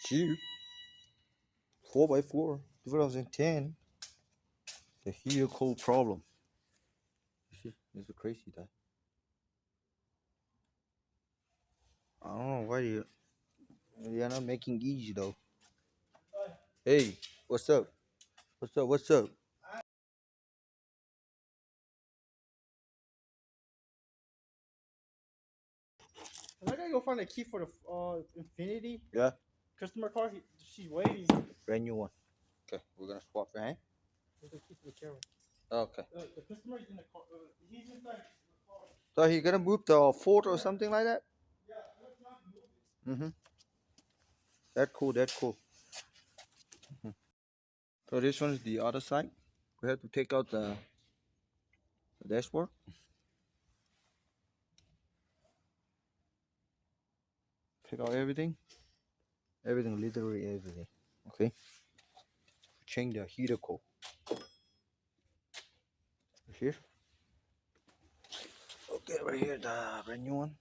Jeep 4x4 2010. The heater cold problem. You see, it's crazy that. I don't know why you're not making easy though. Hey, what's up? What's up? What's up? I gotta go find a key for the Infinity Yeah, customer car. She's waiting. brand new one. Okay, we're gonna swap your hand. There's a key for the camera. Okay. The customer's in the car. He's inside the car. So he gonna move the Ford or something like that? Yeah, let's not move it. Mm-hmm. That cool. That cool. So this one is the other side. We have to take out the dashboard. Take out everything. Everything, literally everything. Okay. Change the heater core. Here. Okay, right here, the brand new one.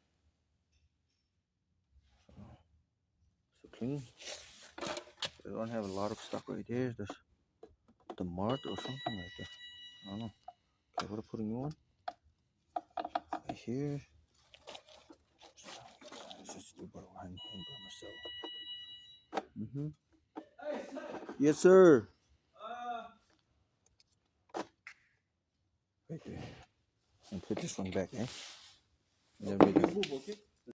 So clean. We don't have a lot of stuff right there. There's the mud or something like that. I don't know. Okay, we're gonna put a new one. Right here. Just do by myself. Mm-hmm. Yes, sir. Right there. And put this one back, eh? And then we can Move, okay?